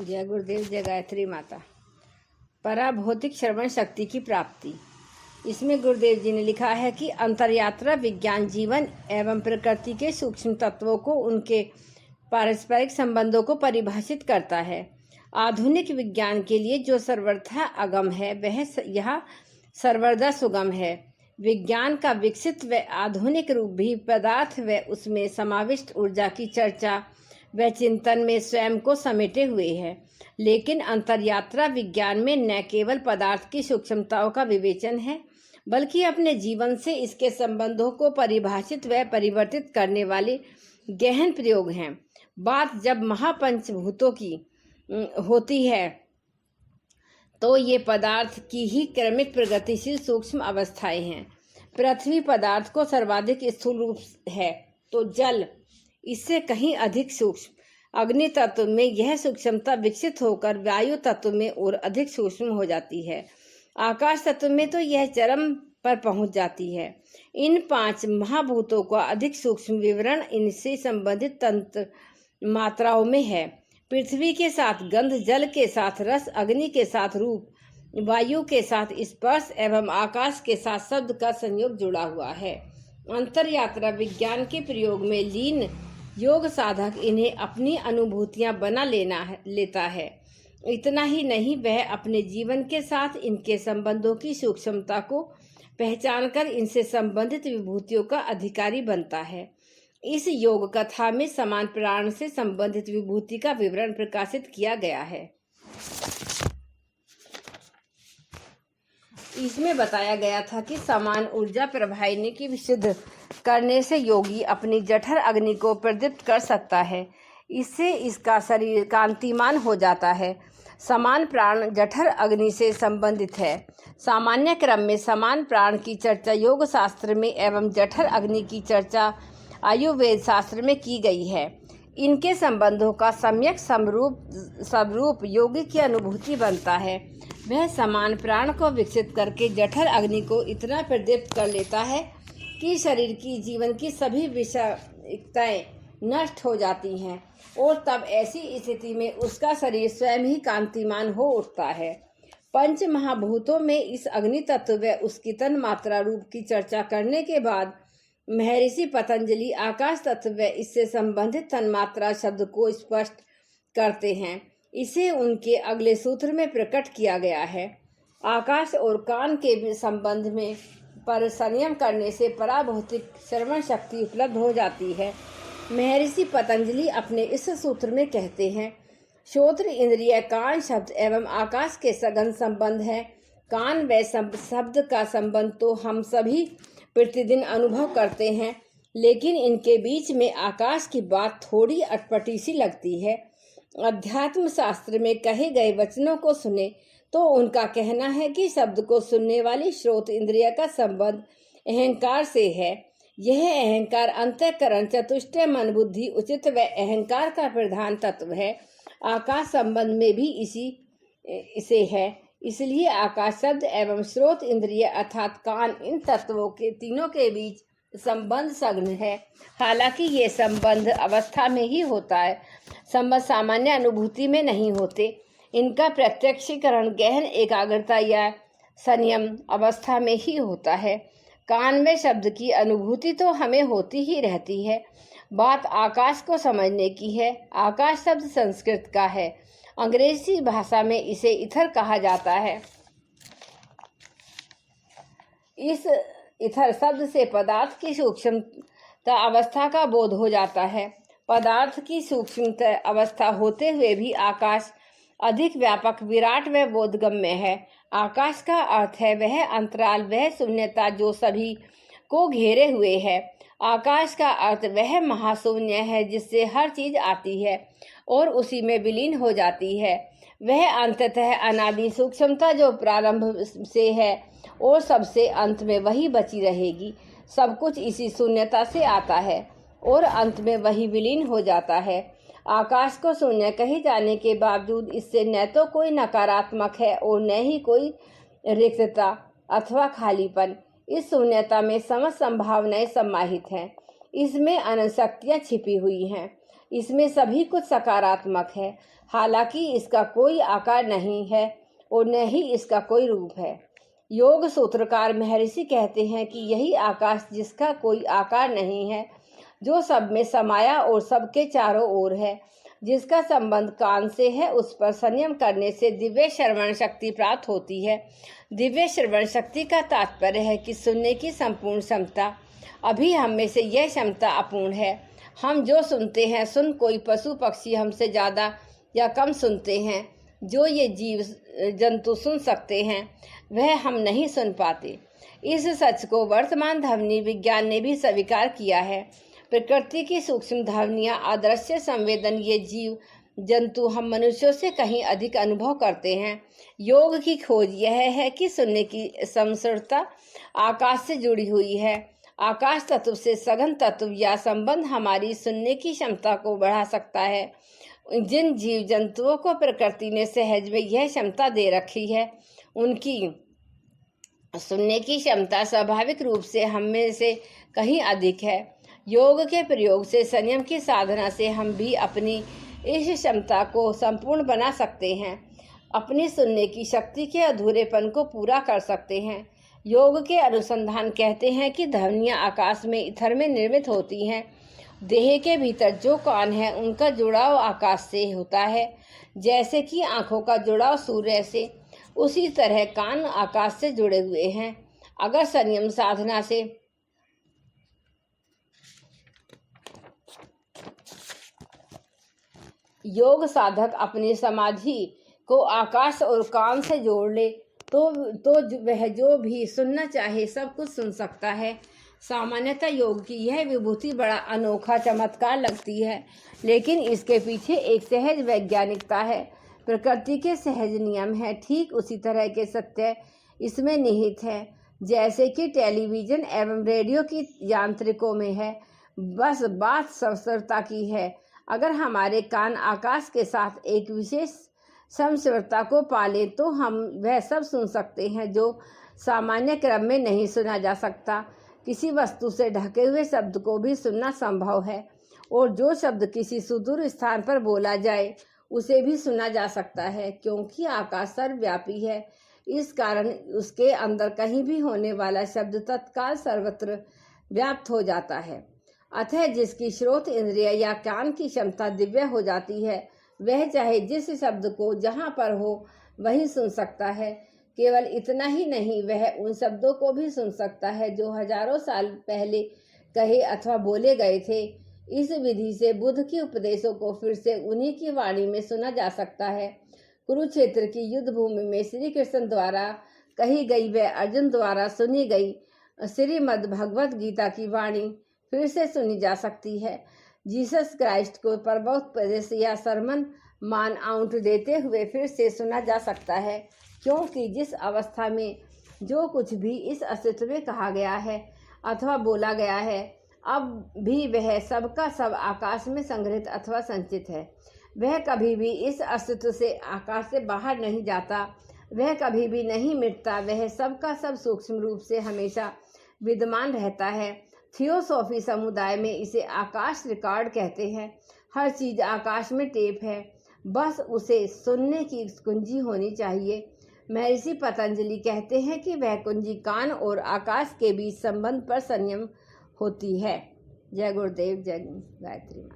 जय गुरुदेव, जय गायत्री माता। पराभौतिक श्रवण शक्ति की प्राप्ति। इसमें गुरुदेव जी ने लिखा है कि अंतरयात्रा विज्ञान जीवन एवं प्रकृति के सूक्ष्म तत्वों को उनके पारस्परिक संबंधों को परिभाषित करता है। आधुनिक विज्ञान के लिए जो सर्वथा अगम है वह यह सर्वदा सुगम है। विज्ञान का विकसित व आधुनिक रूप भी पदार्थ व उसमें समाविष्ट ऊर्जा की चर्चा व चिंतन में स्वयं को समेटे हुए है। लेकिन अंतरयात्रा विज्ञान में न केवल पदार्थ की सूक्ष्मताओं का विवेचन है, बल्कि अपने जीवन से इसके संबंधों को परिभाषित व परिवर्तित करने वाले गहन प्रयोग हैं। बात जब महापंचभूतों की होती है तो ये पदार्थ की ही क्रमिक प्रगतिशील सूक्ष्म अवस्थाएं हैं। पृथ्वी पदार्थ को सर्वाधिक स्थूल रूप है तो जल इससे कहीं अधिक सूक्ष्म, अग्नि तत्व में यह सूक्ष्मता विकसित होकर वायु तत्व में और अधिक सूक्ष्म हो जाती है। आकाश तत्व में तो यह चरम पर पहुंच जाती है। इन 5 महाभूतों का अधिक सूक्ष्म विवरण इनसे संबंधित तंत्र मात्राओं में है। पृथ्वी के साथ गंध, जल के साथ रस, अग्नि के साथ रूप, वायु के साथ स्पर्श एवं आकाश के साथ शब्द का संयोग जुड़ा हुआ है। अंतरयात्रा विज्ञान के प्रयोग में लीन योग साधक इन्हें अपनी अनुभूतियां बना लेता है। इतना ही नहीं, वह अपने जीवन के साथ इनके संबंधों की सूक्ष्मता को पहचानकर इनसे संबंधित विभूतियों का अधिकारी बनता है। इस योग कथा में समान प्राण से संबंधित विभूति का विवरण प्रकाशित किया गया है। इसमें बताया गया था कि समान ऊर्जा प्रवाहिनी की विशुद्ध करने से योगी अपनी जठर अग्नि को प्रदीप्त कर सकता है। इससे इसका शरीर कांतिमान हो जाता है। समान प्राण जठर अग्नि से संबंधित है। सामान्य क्रम में समान प्राण की चर्चा योग शास्त्र में एवं जठर अग्नि की चर्चा आयुर्वेद शास्त्र में की गई है। इनके संबंधों का सम्यक स्वरूप योगी की अनुभूति बनता है। वह समान प्राण को विकसित करके जठर अग्नि को इतना प्रदीप्त कर लेता है कि शरीर की जीवन की सभी विषयताएं नष्ट हो जाती हैं और तब ऐसी स्थिति में उसका शरीर स्वयं ही कांतिमान हो उठता है। पंच महाभूतों में इस अग्नि तत्व व उसकी तन मात्रा रूप की चर्चा करने के बाद महर्षि पतंजलि आकाश तत्व व इससे संबंधित तन्मात्रा शब्द को स्पष्ट करते हैं। इसे उनके अगले सूत्र में प्रकट किया गया है। आकाश और कान के संबंध में पर संयम करने से पराभौतिक श्रवण शक्ति उपलब्ध हो जाती है। महर्षि पतंजलि अपने इस सूत्र में कहते हैं, श्रोत्र इंद्रिय कान शब्द एवं आकाश के सघन संबंध है। कान व शब्द का संबंध तो हम सभी प्रतिदिन अनुभव करते हैं, लेकिन इनके बीच में आकाश की बात थोड़ी अटपटी सी लगती है। अध्यात्म शास्त्र में कहे गए वचनों को सुने तो उनका कहना है कि शब्द को सुनने वाली श्रोत इंद्रिय का संबंध अहंकार से है। यह अहंकार अंतःकरण, चतुष्टय, मन, बुद्धि, उचित व अहंकार का प्रधान तत्व है। आकाश संबंध में भी इसे है। इसलिए आकाश शब्द एवं श्रोत इंद्रिय अर्थात कान, इन तत्वों के तीनों के बीच संबंध सघन है। हालांकि ये संबंध अवस्था में ही होता है, संबंध सामान्य अनुभूति में नहीं होते। इनका प्रत्यक्षीकरण गहन एकाग्रता या संयम अवस्था में ही होता है। कान में शब्द की अनुभूति तो हमें होती ही रहती है। बात आकाश को समझने की है। आकाश शब्द संस्कृत का है। अंग्रेजी भाषा में इसे इथर कहा जाता है। इस इथर शब्द से पदार्थ की सूक्ष्मता अवस्था का बोध हो जाता है। पदार्थ की सूक्ष्मता अवस्था होते हुए भी आकाश अधिक व्यापक, विराट व बोधगम्य है। आकाश का अर्थ है वह अंतराल, वह शून्यता जो सभी को घेरे हुए है। आकाश का अर्थ वह महाशून्य है जिससे हर चीज आती है और उसी में विलीन हो जाती है। वह अंततः अनादि सूक्ष्मता जो प्रारंभ से है और सबसे अंत में वही बची रहेगी। सब कुछ इसी शून्यता से आता है और अंत में वही विलीन हो जाता है। आकाश को शून्य कहे जाने के बावजूद इससे न तो कोई नकारात्मक है और न ही कोई रिक्तता अथवा खालीपन। इस शून्यता में समस्त संभावनाएं समाहित हैं। इसमें अनंत शक्तियां छिपी हुई हैं। इसमें सभी कुछ सकारात्मक है, हालांकि इसका कोई आकार नहीं है और न ही इसका कोई रूप है। योग सूत्रकार महर्षि कहते हैं कि यही आकाश जिसका कोई आकार नहीं है, जो सब में समाया और सबके चारों ओर है, जिसका संबंध कान से है, उस पर संयम करने से दिव्य श्रवण शक्ति प्राप्त होती है। दिव्य श्रवण शक्ति का तात्पर्य है कि सुनने की संपूर्ण क्षमता। अभी हम में से यह क्षमता अपूर्ण है। हम जो सुनते हैं, सुन कोई पशु पक्षी हमसे ज़्यादा या कम सुनते हैं। जो ये जीव जंतु सुन सकते हैं, वह हम नहीं सुन पाते। इस सच को वर्तमान ध्वनि विज्ञान ने भी स्वीकार किया है। प्रकृति की सूक्ष्म ध्वनियाँ, अदृश्य संवेदन, ये जीव जंतु हम मनुष्यों से कहीं अधिक अनुभव करते हैं। योग की खोज यह है कि सुनने की समसुरता आकाश से जुड़ी हुई है। आकाश तत्व से सघन तत्व या संबंध हमारी सुनने की क्षमता को बढ़ा सकता है। जिन जीव जंतुओं को प्रकृति ने सहज में यह क्षमता दे रखी है, उनकी सुनने की क्षमता स्वाभाविक रूप से हम में से कहीं अधिक है। योग के प्रयोग से, संयम की साधना से हम भी अपनी इस क्षमता को संपूर्ण बना सकते हैं। अपनी सुनने की शक्ति के अधूरेपन को पूरा कर सकते हैं। योग के अनुसंधान कहते हैं कि ध्वनियाँ आकाश में ईथर में निर्मित होती हैं। देह के भीतर जो कान है, उनका जुड़ाव आकाश से होता है। जैसे कि आँखों का जुड़ाव सूर्य से, उसी तरह कान आकाश से जुड़े हुए हैं। अगर संयम साधना से योग साधक अपनी समाधि को आकाश और कान से जोड़ ले तो वह जो भी सुनना चाहे सब कुछ सुन सकता है। सामान्यतः योग की यह विभूति बड़ा अनोखा चमत्कार लगती है, लेकिन इसके पीछे एक सहज वैज्ञानिकता है। प्रकृति के सहज नियम है, ठीक उसी तरह के सत्य इसमें निहित है जैसे कि टेलीविज़न एवं रेडियो की यांत्रिकों में है। बस बात समस्वरता की है। अगर हमारे कान आकाश के साथ एक विशेष समस्वरता को पाले तो हम वह सब सुन सकते हैं जो सामान्य क्रम में नहीं सुना जा सकता। किसी वस्तु से ढके हुए शब्द को भी सुनना संभव है, और जो शब्द किसी सुदूर स्थान पर बोला जाए उसे भी सुना जा सकता है, क्योंकि आकाश सर्वव्यापी है। इस कारण उसके अंदर कहीं भी होने वाला शब्द तत्काल सर्वत्र व्याप्त हो जाता है। अतः जिसकी श्रोत इंद्रिय या कान की क्षमता दिव्य हो जाती है, वह चाहे जिस शब्द को जहाँ पर हो वही सुन सकता है। केवल इतना ही नहीं, वह उन शब्दों को भी सुन सकता है जो हजारों साल पहले कहे अथवा बोले गए थे। इस विधि से बुद्ध के उपदेशों को फिर से उन्हीं की वाणी में सुना जा सकता है। कुरुक्षेत्र की युद्ध भूमि में श्री कृष्ण द्वारा कही गई व अर्जुन द्वारा सुनी गई श्रीमद् भगवत गीता की वाणी फिर से सुनी जा सकती है। जीसस क्राइस्ट को पर्वोपदेश या सरमन मान आउट देते हुए फिर से सुना जा सकता है, क्योंकि जिस अवस्था में जो कुछ भी इस अस्तित्व में कहा गया है अथवा बोला गया है, अब भी वह सब का सब आकाश में संग्रहित अथवा संचित है। वह कभी भी इस अस्तित्व से आकाश से बाहर नहीं जाता, वह कभी भी नहीं मिटता, वह सब का सब सूक्ष्म रूप से हमेशा विद्यमान रहता है। थियोसॉफी समुदाय में इसे आकाश रिकॉर्ड कहते हैं। हर चीज़ आकाश में टेप है, बस उसे सुनने की कुंजी होनी चाहिए। महर्षि पतंजलि कहते हैं कि वह कुंजी कान और आकाश के बीच संबंध पर संयम होती है। जय गुरुदेव, जय गायत्री।